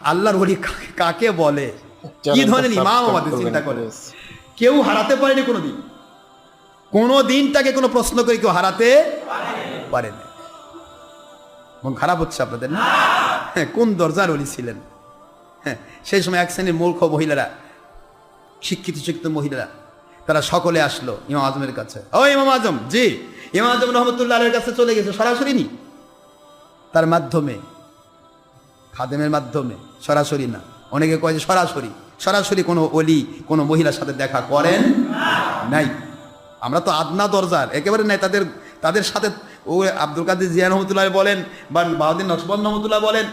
আল্লাহর ওলি কাকে বলে, কি ধরনের ইমাম আমাদের চিন্তা করে। কেউ হারাতে পারেনি কোনোদিন, কোনো দিন তাকে কোনো প্রশ্ন করে কেউ হারাতে পারেনি। মন খারাপ হচ্ছে আপনাদের না? হ্যাঁ, কোন দরজার ওলি ছিলেন? হ্যাঁ, সেই সময় এক শ্রেণীর মূর্খ মহিলারা, শিক্ষিত মহিলারা, তারা সকলে আসলো ইমাম আজমের কাছে। ও ইমাম আজম, জি। ইমাম আজম রহমতুল্লাহ আলাইহির কাছে চলে গেছে সরাসরি নি, তার মাধ্যমে, খাদেমের মাধ্যমে, সরাসরি না। অনেকে কয় যে সরাসরি কোনো ওলি কোনো মহিলার সাথে দেখা করেন নাই। আমরা তো আদনা দরজার একেবারে নাই। তাদের সাথে ও আব্দুল কাদের জিয়া রহমতুল্লাহ বলেন, বা বাউদ্দিন নকশবন্দ রহমতুল্লাহ বলেন,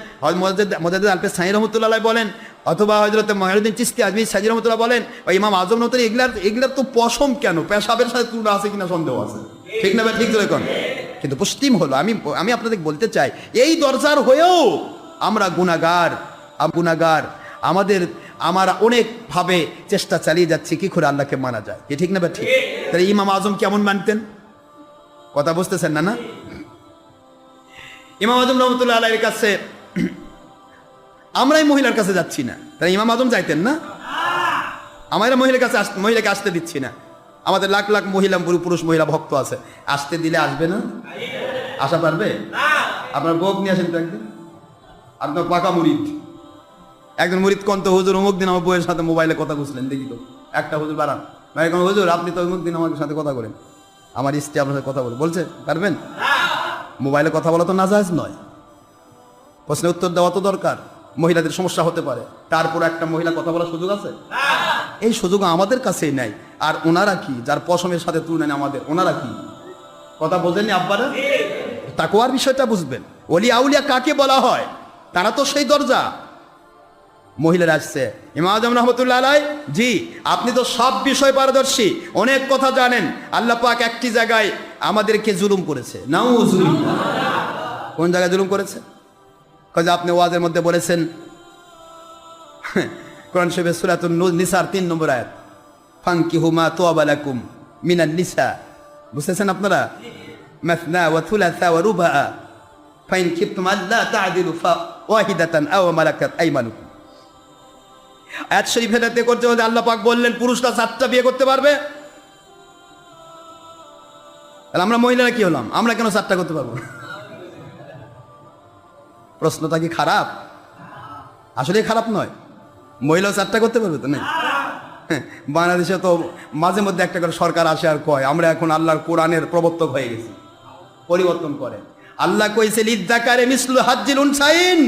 মোজাদ্দেদ আলফে সাঈদ রহমতুল্লাহ বলেন, অথবা হযরত মঈনুদ্দিন চিশতি আজমির সাজি রহমতুল্লাহ বলেন, বা ইমাম আজম রহমতুল্লাহ, এগুলার তো পশম কেন, পেশাবের সাথে তুলনা আছে কিনা সন্দেহ আছে। ঠিক না? ঠিক তো এখন। কিন্তু পশ্চিম হলো, আমি আপনাদের বলতে চাই, এই দরজার হয়েও আমরা গুনাহগার। আমরা অনেকভাবে চেষ্টা চালিয়ে যাচ্ছি কি করে আল্লাহকে মানা যায়। ঠিক না? ঠিক। তাহলে ইমাম আজম কেমন মানতেন? কথা বুঝতেছেন না? ইমাম আজম রহমতুল্লাহ আলাইহির কাছে আমরাই মহিলার কাছে যাচ্ছি না, তাহলে ইমাম আজম যাইতেন না? আমরা মহিলাকে আসতে দিচ্ছি না। আমাদের লাখ লাখ মহিলা, পুরুষ মহিলা ভক্ত আছে, আসতে দিলে আসবে না? আসা পারবে? আপনার বউ নিয়ে আসেন তো একদিন। আপনার পাকা মুরিদ, একজন মুরিদ কন্ত, হুজুর অমুক দিন আমার বউয়ের সাথে মোবাইলে কথা বুঝলেন, দেখি তো একটা হুজুর বাড়ান। হুজুর আপনি তো অমুক দিন আমার সাথে কথা করেন, আমার স্ত্রী আপনার সাথে কথা বলছে, পারবেন? মোবাইলে কথা বলা তো নাজায়েজ নয়। প্রশ্নের উত্তর দেওয়া তো দরকার। মহিলাদের সমস্যা হতে পারে, তারপর একটা মহিলা কথা বলার সুযোগ আছে? এই সুযোগ আমাদের কাছেই নাই। আর ওনারা কি, যার পশমের সাথে তুলনা আমাদের, ওনারা কি? কথা বলতেননি আব্বারা? তাকওয়ার বিষয়টা বুঝবেন। ওলি আউলিয়া কাকে বলা হয়? তারা তো সেই দরজা। মহিলারা আসছে, ইমাম আজম রহমতুল্লাহ আলাইহি, জি আপনি তো সব বিষয় পারদর্শী, অনেক কথা জানেন। আল্লাহ পাক একটি জায়গায় আমাদেরকে জুলুম করেছে। নাউজুবিল্লাহ। কোন জায়গায় জুলুম করেছে? কাজে আপনি ওয়াজের মধ্যে বলেছেন, কোরআন শরীফের সূরাতুন নিসার 3 নম্বর আয়াত, ফানকিহু মা তাওবা লাকুম মিনান নিসা। বুঝতেছেন আপনারা? মাসনা ওয়া থুলাসা ওয়া রুবা ফাইন খিফতুম আল্লা তা'দিলু ফাওয়াহিদাতান আও মালাকাত আইমানুকুম। আয়াত শরীফে দেখতে করতে হলে আল্লাহ পাক বললেন পুরুষরা 4টা বিয়ে করতে পারবে। তাহলে আমরা মহিলারা কি হলাম? আমরা কেন 4টা করতে পারবো? প্রশ্নটা কি খারাপ? আসলে খারাপ নয়। মহিলা 4টা করতে পারবে তো? না। বাংলাদেশে তো মাঝে মধ্যে একটা করে সরকার আসে আর কয় আমরা এখন আল্লাহর কোরআনের প্রবর্তক হয়ে গেছি, পরিবর্তন করে। আল্লাহ কইছে লিযযাকারি মিসলু হাজ্জিল উনসাইন।